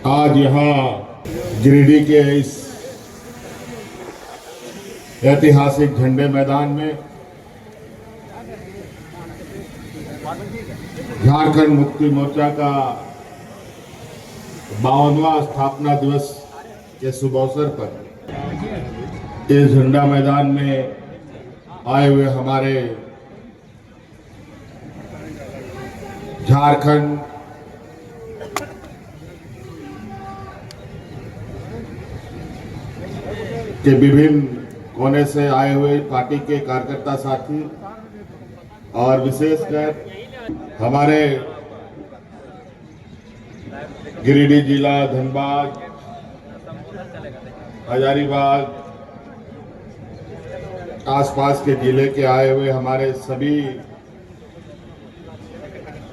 आज यहाँ गिरिडीह के इस ऐतिहासिक झंडे मैदान में झारखंड मुक्ति मोर्चा का 52वां स्थापना दिवस के शुभ अवसर पर इस झंडा मैदान में आए हुए हमारे झारखंड के विभिन्न कोने से आए हुए पार्टी के कार्यकर्ता साथी और विशेषकर हमारे गिरिडीह जिला, धनबाद, हजारीबाग आसपास के जिले के आए हुए हमारे सभी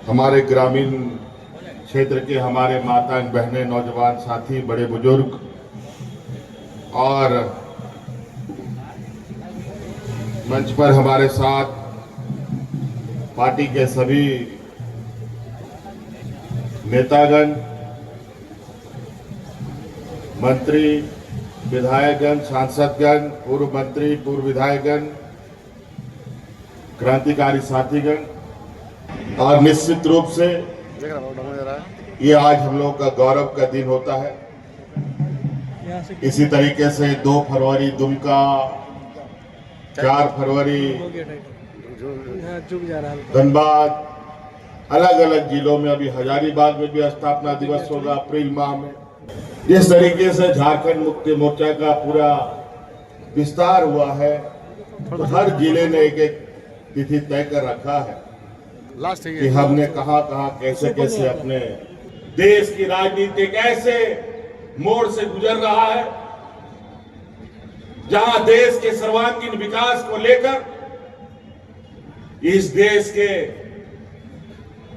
हमारे ग्रामीण क्षेत्र के हमारे माता बहनें, नौजवान साथी, बड़े बुजुर्ग और मंच पर हमारे साथ पार्टी के सभी नेतागण, मंत्री, विधायकगण, सांसदगण, पूर्व मंत्री, पूर्व विधायकगण, क्रांतिकारी साथीगण और निश्चित रूप से ये आज हम लोग का गौरव का दिन होता है। इसी तरीके से 2 फरवरी दुमका, 4 फरवरी धनबाद, अलग अलग जिलों में, अभी हजारीबाग में भी स्थापना दिवस होगा अप्रैल माह में। इस तरीके से झारखंड मुक्ति मोर्चा का पूरा विस्तार हुआ है, तो हर जिले ने एक एक तिथि तय कर रखा है कि हमने कहां कहां कैसे कैसे अपने देश की राजनीति कैसे मोड़ से गुजर रहा है, जहां देश के सर्वांगीण विकास को लेकर इस देश के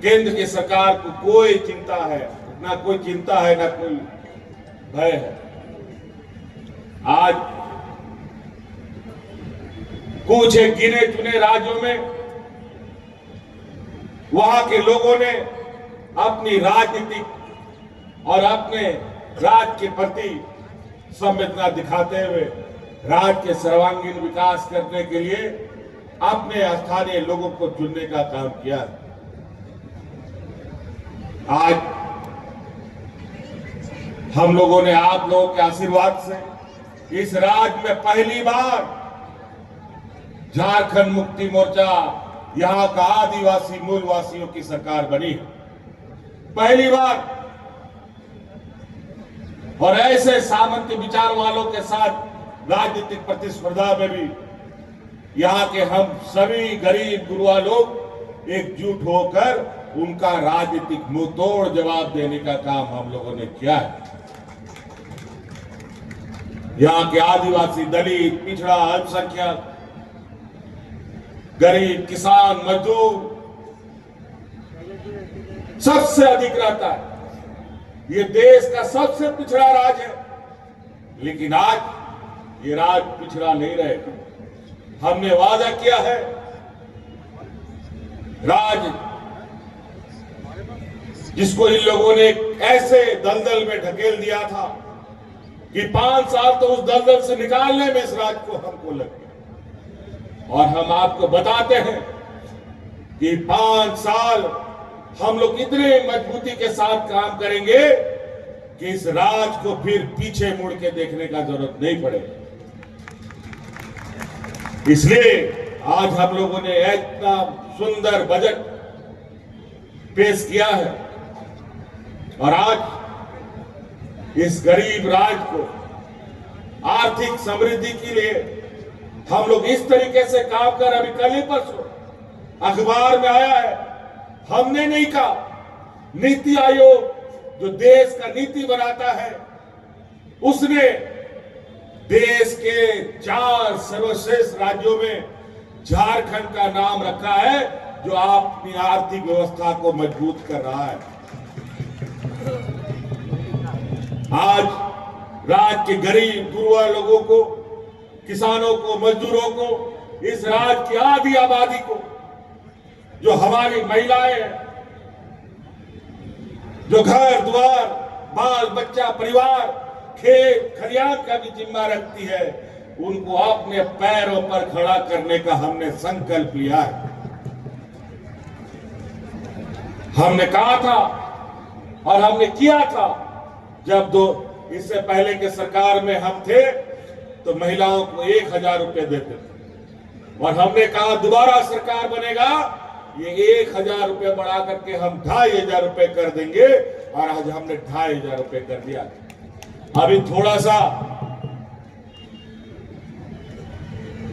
केंद्र की सरकार को कोई चिंता है, ना कोई चिंता है, ना कोई भय है। आज कुछ एक गिने चुने राज्यों में वहां के लोगों ने अपनी राजनीतिक और अपने राज्य के प्रति संवेदना दिखाते हुए राज्य के सर्वांगीण विकास करने के लिए अपने स्थानीय लोगों को चुनने का काम किया। आज हम लोगों ने आप लोगों के आशीर्वाद से इस राज्य में पहली बार झारखंड मुक्ति मोर्चा यहां का आदिवासी मूलवासियों की सरकार बनी है, पहली बार। और ऐसे सामंती विचार वालों के साथ राजनीतिक प्रतिस्पर्धा में भी यहां के हम सभी गरीब गुरुआ लोग एकजुट होकर उनका राजनीतिक मुंहतोड़ जवाब देने का काम हम लोगों ने किया है। यहां के आदिवासी, दलित, पिछड़ा, अल्पसंख्यक, गरीब, किसान, मजदूर सबसे अधिक रहता है। ये देश का सबसे पिछड़ा राज्य है, लेकिन आज ये राज्य पिछड़ा नहीं रहेगा। हमने वादा किया है, राज्य जिसको इन लोगों ने ऐसे दलदल में ढकेल दिया था कि 5 साल तो उस दलदल से निकालने में इस राज्य को हमको लग गया। और हम आपको बताते हैं कि 5 साल हम लोग इतने मजबूती के साथ काम करेंगे कि इस राज्य को फिर पीछे मुड़ के देखने का जरूरत नहीं पड़ेगा। इसलिए आज हम लोगों ने इतना सुंदर बजट पेश किया है और आज इस गरीब राज्य को आर्थिक समृद्धि के लिए हम लोग इस तरीके से काम कर, अभी कल ही परसों अखबार में आया है, हमने नहीं कहा, नीति आयोग जो देश का नीति बनाता है उसने देश के 4 सर्वश्रेष्ठ राज्यों में झारखंड का नाम रखा है, जो अपनी आर्थिक व्यवस्था को मजबूत कर रहा है। आज राज्य के गरीब गुरुआ लोगों को, किसानों को, मजदूरों को, इस राज्य की आधी आबादी को, जो हमारी महिलाएं हैं, जो घर द्वार बाल बच्चा परिवार खेत खलियान का भी जिम्मा रखती है, उनको अपने पैरों पर खड़ा करने का हमने संकल्प लिया है। हमने कहा था और हमने किया था, जब इससे पहले के सरकार में हम थे तो महिलाओं को 1000 रुपए देते थे, और हमने कहा दोबारा सरकार बनेगा ये 1000 रुपए बढ़ा करके हम 2500 रुपए कर देंगे, और आज हमने 2500 रुपए कर दिया। अभी थोड़ा सा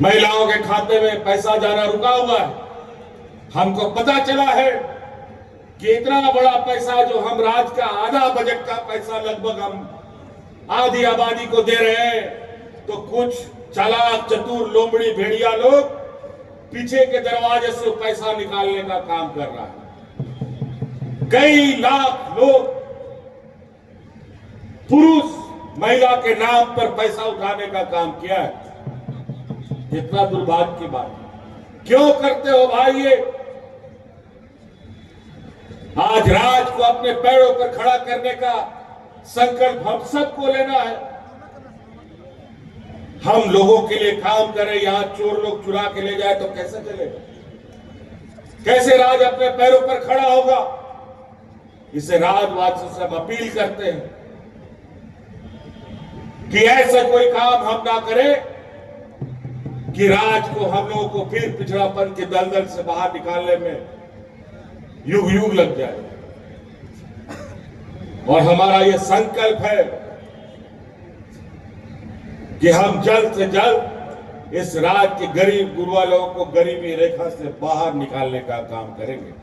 महिलाओं के खाते में पैसा जाना रुका हुआ है। हमको पता चला है कि इतना बड़ा पैसा जो हम राज्य का आधा बजट का पैसा लगभग हम आधी आबादी को दे रहे हैं, तो कुछ चालाक चतुर लोमड़ी भेड़िया लोग पीछे के दरवाजे से पैसा निकालने का काम कर रहा है। कई लाख लोग पुरुष महिला के नाम पर पैसा उठाने का काम किया है। इतना दुर्भाग्य की बात क्यों करते हो भाई? ये आज राज्य को अपने पैरों पर खड़ा करने का संकल्प हम सबको लेना है। हम लोगों के लिए काम करें, यहां चोर लोग चुरा के ले जाए तो कैसे चलेगा? कैसे राज्य अपने पैरों पर खड़ा होगा? इसे राज्यवासियों से हम अपील करते हैं कि ऐसा कोई काम हम ना करें कि राज्य को हम लोगों को फिर पिछड़ापन के दलदल से बाहर निकालने में युग युग लग जाए। और हमारा यह संकल्प है कि हम जल्द से जल्द इस राज्य के गरीब गुरबा लोगों को गरीबी रेखा से बाहर निकालने का काम करेंगे।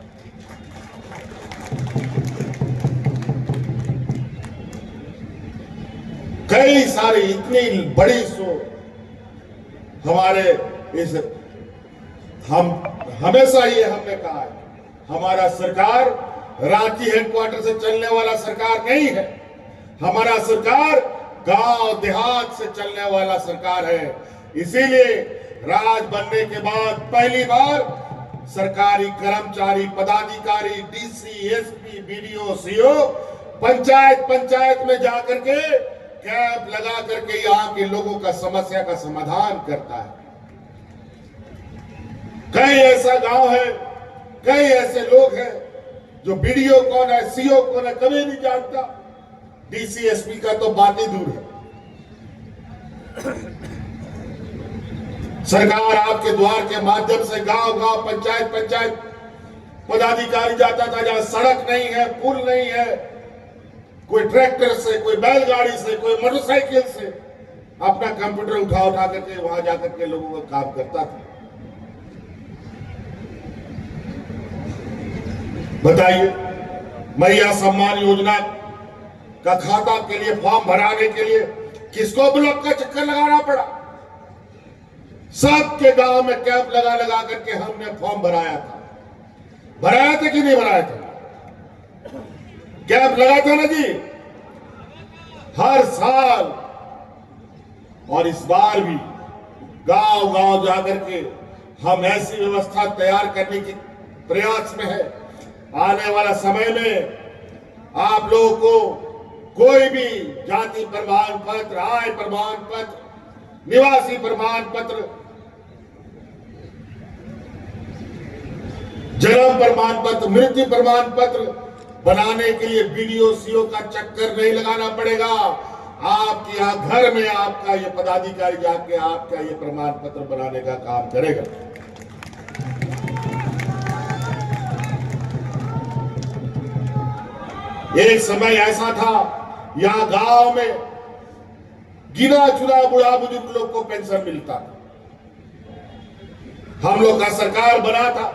कई सारी इतनी बड़ी सोच हमारे इस हम हमेशा ये हमने कहा है, हमारा सरकार रांची हेडक्वार्टर से चलने वाला सरकार नहीं है। हमारा सरकार गांव देहात से चलने वाला सरकार है। इसीलिए राज बनने के बाद पहली बार सरकारी कर्मचारी पदाधिकारी DC SP BDO CO panchayat में जाकर के कैंप लगा करके यहाँ के लोगों का समस्या का समाधान करता है। कई ऐसा गांव है, कई ऐसे लोग हैं जो बीडीओ कौन है सीओ कौन है कभी नहीं जानता। डीसी एसपी का तो बात ही दूर है। सरकार आपके द्वार के माध्यम से गांव गांव पंचायत पदाधिकारी जाता था, जहां सड़क नहीं है पुल नहीं है, कोई ट्रैक्टर से कोई बैलगाड़ी से कोई मोटरसाइकिल से अपना कंप्यूटर उठा करके वहां जाकर के लोगों का काम करता था। बताइए, मैया सम्मान योजना का खाता के लिए फॉर्म भराने के लिए किसको ब्लॉक का चक्कर लगाना पड़ा? सबके गांव में कैंप लगा करके हमने फॉर्म भराया था कि नहीं भराया था? कैंप लगा था ना जी, हर साल। और इस बार भी गांव गांव जाकर के हम ऐसी व्यवस्था तैयार करने की प्रयास में है। आने वाला समय में आप लोगों को कोई भी जाति प्रमाण पत्र, आय प्रमाण पत्र, निवासी प्रमाण पत्र, जन्म प्रमाण पत्र, मृत्यु प्रमाण पत्र बनाने के लिए बीडीओ सीओ का चक्कर नहीं लगाना पड़ेगा। आपके यहाँ घर में आपका ये पदाधिकारी जाके आपका ये प्रमाण पत्र बनाने का काम करेगा। एक समय ऐसा था यहाँ गांव में गिना चुना बुढ़ा बुजुर्ग लोग को पेंशन मिलता था। हम लोग का सरकार बना था,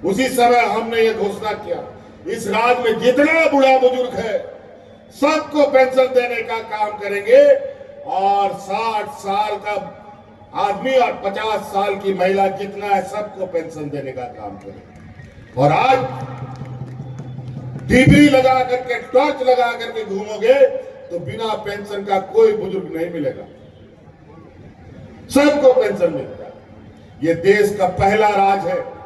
उसी समय हमने ये घोषणा किया इस राज्य में जितना बुढ़ा बुजुर्ग है सबको पेंशन देने का काम करेंगे, और 60 साल का आदमी और 50 साल की महिला जितना है सबको पेंशन देने का काम करेंगे। और आज डिग्री लगा करके टॉर्च लगा करके घूमोगे तो बिना पेंशन का कोई बुजुर्ग नहीं मिलेगा, सबको पेंशन मिलता है। ये देश का पहला राज्य है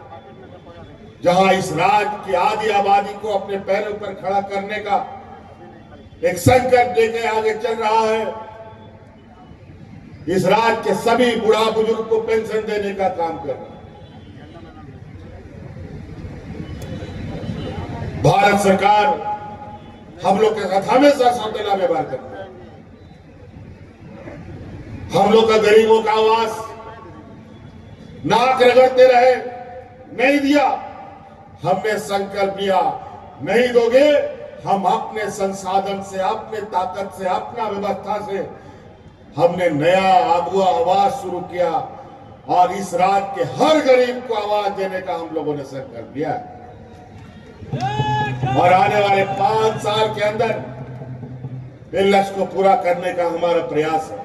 जहां इस राज्य की आधी आबादी को अपने पैरों पर खड़ा करने का एक संकल्प लेके आगे चल रहा है। इस राज्य के सभी बूढ़ा बुजुर्ग को पेंशन देने का काम कर रहा है। भारत सरकार हम लोग के साथ हमेशा सौतेला व्यवहार करती है। हम लोग का गरीबों का आवास नाक रगड़ते रहे, नहीं दिया। हमने संकल्प लिया, नहीं दोगे, हम अपने संसाधन से, अपने ताकत से, अपना व्यवस्था से हमने नया आवाज शुरू किया और इस राज्य के हर गरीब को आवाज देने का हम लोगों ने संकल्प लिया। और आने वाले 5 साल के अंदर इन लक्ष्य को पूरा करने का हमारा प्रयास है।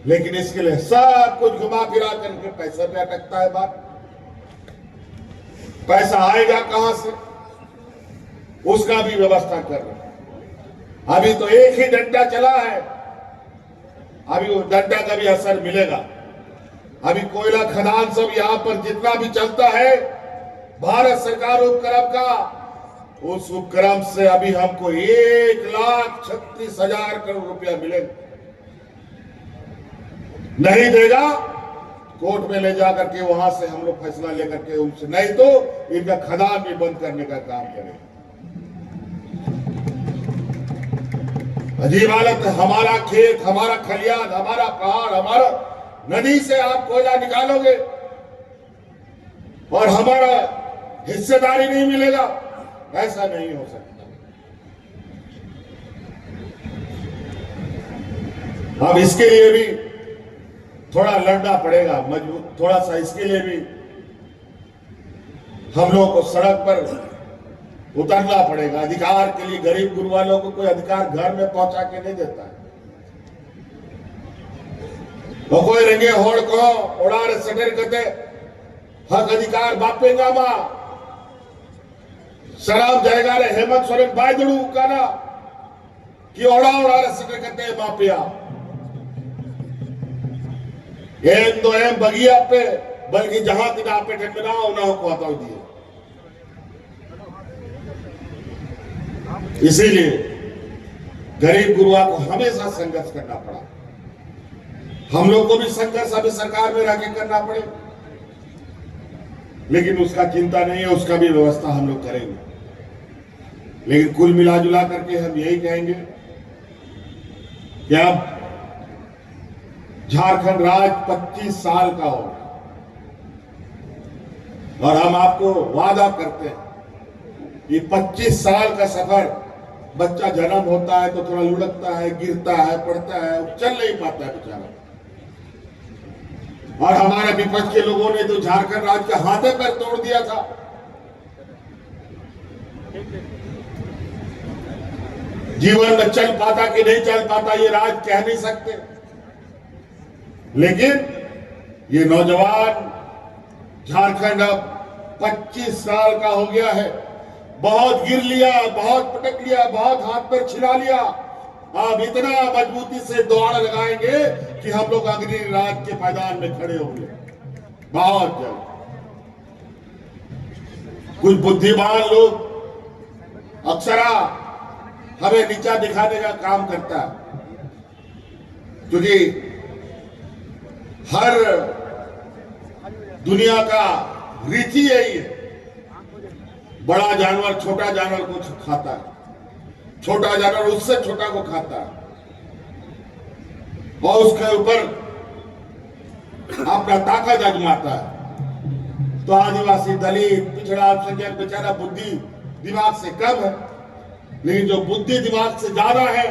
लेकिन इसके लिए सब कुछ घुमा फिरा करके पैसा पे अटकता है बात। पैसा आएगा कहां से, उसका भी व्यवस्था कर रहे हैं। अभी तो एक ही डंडा चला है, अभी वो डंडा का भी असर मिलेगा। अभी कोयला खदान सब यहां पर जितना भी चलता है भारत सरकार उपक्रम का, उस उपक्रम से अभी हमको 1,36,000 करोड़ रुपया मिलेगा। नहीं देगा, कोर्ट में ले जाकर के वहां से हम लोग फैसला लेकर के उनसे, नहीं तो इनका खदान भी बंद करने का काम करेंगे। अजीब हालत है। हमारा खेत, हमारा खलियान, हमारा पहाड़, हमारा नदी से आप कोयला निकालोगे और हमारा हिस्सेदारी नहीं मिलेगा, ऐसा नहीं हो सकता। अब इसके लिए भी थोड़ा लड़ना पड़ेगा, मजबूत थोड़ा सा। इसके लिए भी हम लोगों को सड़क पर उतरना पड़ेगा। अधिकार के लिए गरीब गुरवालों को कोई अधिकार घर में पहुंचा के नहीं देता है। तो कोई रंगे होड़ को उड़ार सटर करते हक अधिकार बापेगा मा सराम जाएगा रे हेमंत सोरेन बायदड़ू काना कि उड़ार सटर करते मापिया एम तो एम बगिया पे, बल्कि जहां तिना पे ठंडना उन्होंने को हटाओ दिए। इसीलिए गरीब गुरुआ को हमेशा संघर्ष करना पड़ा। हम लोग को भी संघर्ष अभी सरकार में रह के करना पड़े, लेकिन उसका चिंता नहीं है, उसका भी व्यवस्था हम लोग करेंगे। लेकिन कुल मिलाजुला करके हम यही कहेंगे कि अब झारखंड राज्य 25 साल का होगा और हम आपको वादा करते हैं कि 25 साल का सफर, बच्चा जन्म होता है तो थोड़ा लुढ़कता है, गिरता है, पड़ता है, चल नहीं पाता है बेचारा। और हमारे विपक्ष के लोगों ने तो झारखंड राज्य के हाथे पैर तोड़ दिया था। जीवन में चल पाता कि नहीं चल पाता ये राज्य कह नहीं सकते, लेकिन ये नौजवान झारखंड अब 25 साल का हो गया है। बहुत गिर लिया, बहुत पटक लिया, बहुत हाथ पर छिला लिया। अब इतना मजबूती से दौड़ लगाएंगे कि हम लोग अगली राज्य के मैदान में खड़े होंगे बहुत जल्द। कुछ बुद्धिमान लोग अक्सरा हमें नीचा दिखाने का काम करता है, क्योंकि हर दुनिया का रीति यही है, बड़ा जानवर छोटा जानवर को खाता है, छोटा जानवर उससे छोटा को खाता है और उसके ऊपर अपना ताकत आजमाता है। तो आदिवासी, दलित, पिछड़ा अल्पसंख्यक बेचारा बुद्धि दिमाग से कम है, लेकिन जो बुद्धि दिमाग से ज्यादा है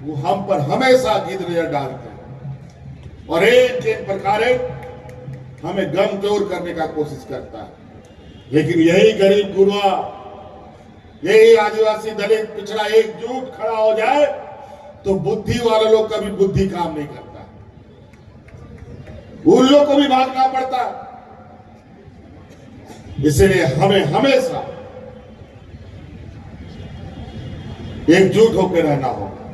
वो हम पर हमेशा गिद्ध नजर डालते हैं और एक प्रकार हमें गमजोर करने का कोशिश करता है। लेकिन यही गरीब गुरुआ, यही आदिवासी, दलित, पिछड़ा एकजुट खड़ा हो जाए तो बुद्धि वाले लोग का भी बुद्धि काम नहीं करता, उन लोग को भी भागना पड़ता। इसलिए हमें हमेशा एकजुट होकर रहना होगा।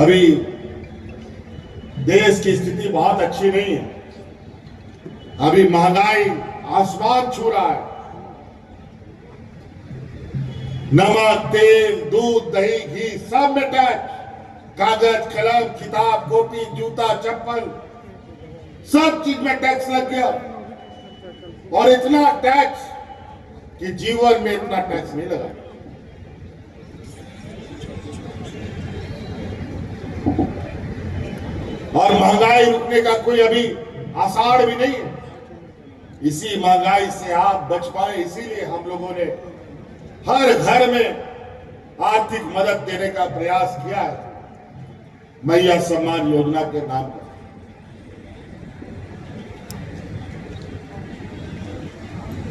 अभी देश की स्थिति बहुत अच्छी नहीं है, अभी महंगाई आसमान छू रहा है। नमक, तेल, दूध, दही, घी सब में टैक्स, कागज, कलम, किताब, कॉपी, जूता, चप्पल, सब चीज में टैक्स लग गया। और इतना टैक्स कि जीवन में इतना टैक्स नहीं लगा। और महंगाई रुकने का कोई अभी आसार भी नहीं है। इसी महंगाई से आप बच पाए, इसीलिए हम लोगों ने हर घर में आर्थिक मदद देने का प्रयास किया है, मैया सम्मान योजना के नाम पर।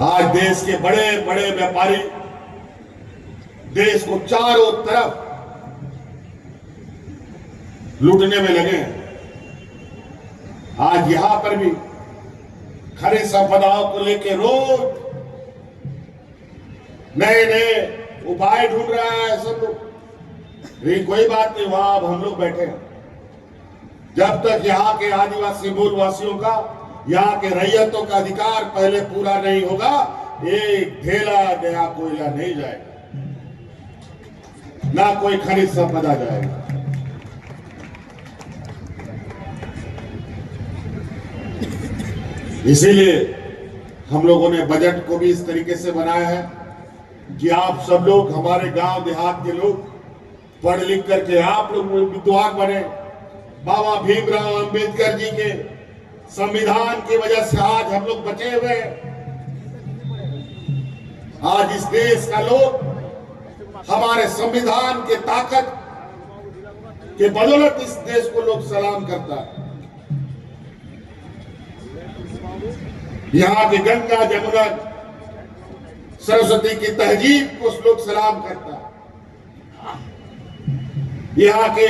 आज देश के बड़े बड़े व्यापारी देश को चारों तरफ लूटने में लगे हैं। आज यहां पर भी खनिज संपदाओं को लेकर रोज नए नए उपाय ढूंढ रहा है सब लोग। लेकिन कोई बात नहीं, वहां अब हम लोग बैठे हैं। जब तक यहाँ के आदिवासी मूलवासियों का, यहाँ के रैयतों का अधिकार पहले पूरा नहीं होगा, एक ढेला नया कोयला नहीं जाएगा, ना कोई खनिज संपदा जाएगा। इसीलिए हम लोगों ने बजट को भी इस तरीके से बनाया है कि आप सब लोग, हमारे गांव देहात के लोग पढ़ लिख करके आप लोग विद्वान बने। बाबा भीमराव अंबेडकर जी के संविधान की वजह से आज हम लोग बचे हुए हैं। आज इस देश का लोग हमारे संविधान के ताकत के बदौलत इस देश को लोग सलाम करता है। यहाँ की गंगा, जमुना, सरस्वती की तहजीब को लोग सलाम करता है। यहाँ के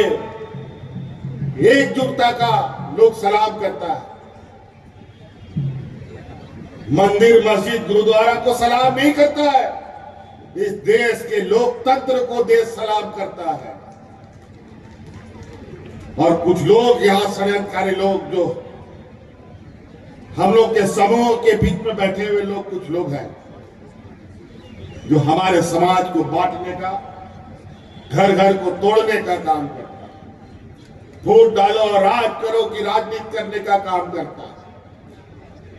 एकजुटता का लोग सलाम करता है। मंदिर, मस्जिद, गुरुद्वारा को सलाम नहीं करता है। इस देश के लोकतंत्र को देश सलाम करता है। और कुछ लोग यहाँ षड्यंत्रकारी लोग, जो हम लोग के समूह के बीच में बैठे हुए लोग, कुछ लोग हैं जो हमारे समाज को बांटने का, घर घर को तोड़ने का काम करता है। वोट डालो और राज करो की राजनीति करने का काम करता है।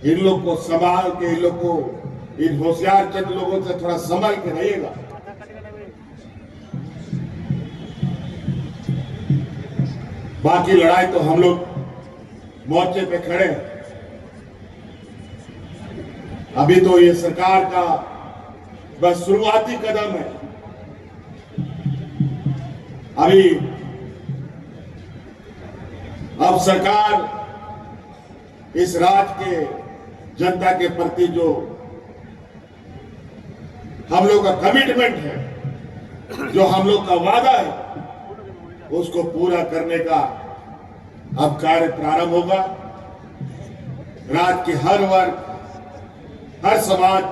इन लोग को संभाल के, इन लोग को, इन होशियार चंद लोगों से थोड़ा संभल के रहिएगा। बाकी लड़ाई तो हम लोग मोर्चे पे खड़े हैं। अभी तो ये सरकार का बस शुरुआती कदम है। अब सरकार इस राज्य के जनता के प्रति जो हम लोग का कमिटमेंट है, जो हम लोग का वादा है, उसको पूरा करने का अब कार्य प्रारंभ होगा। राज्य के हर वर्ग, हर समाज,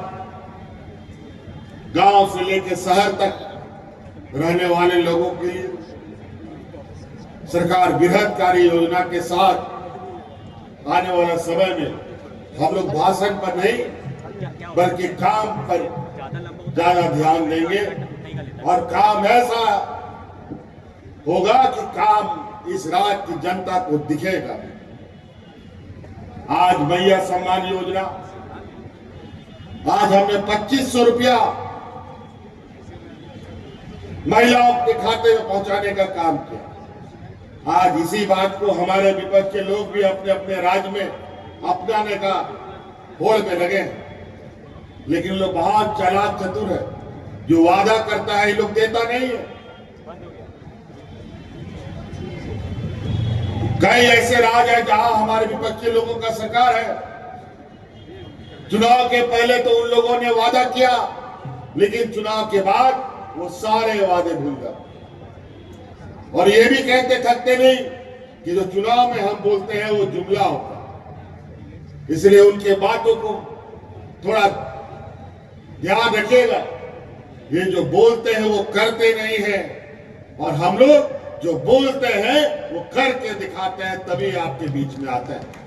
गांव से लेकर शहर तक रहने वाले लोगों के लिए सरकार बृहद कार्य योजना के साथ आने वाला समय में हम लोग भाषण पर नहीं बल्कि काम पर ज्यादा ध्यान देंगे। और काम ऐसा होगा कि काम इस राज्य की जनता को दिखेगा। आज मैया सम्मान योजना, आज हमने 2500 रुपया महिलाओं के खाते में पहुंचाने का काम किया। आज इसी बात को हमारे विपक्ष के लोग भी अपने अपने राज्य में अपनाने का होड़ में लगे हैं। लेकिन लोग बहुत चालाक चतुर है, जो वादा करता है ये लोग देता नहीं है। कई ऐसे राज्य है जहां हमारे विपक्ष के लोगों का सरकार है। चुनाव के पहले तो उन लोगों ने वादा किया, लेकिन चुनाव के बाद वो सारे वादे भूल गए। और ये भी कहते थकते नहीं कि जो चुनाव में हम बोलते हैं वो जुमला होता है। इसलिए उनके बातों को थोड़ा ध्यान रखिएगा। ये जो बोलते हैं वो करते नहीं है, और हम लोग जो बोलते हैं वो करके दिखाते हैं, तभी आपके बीच में आता है।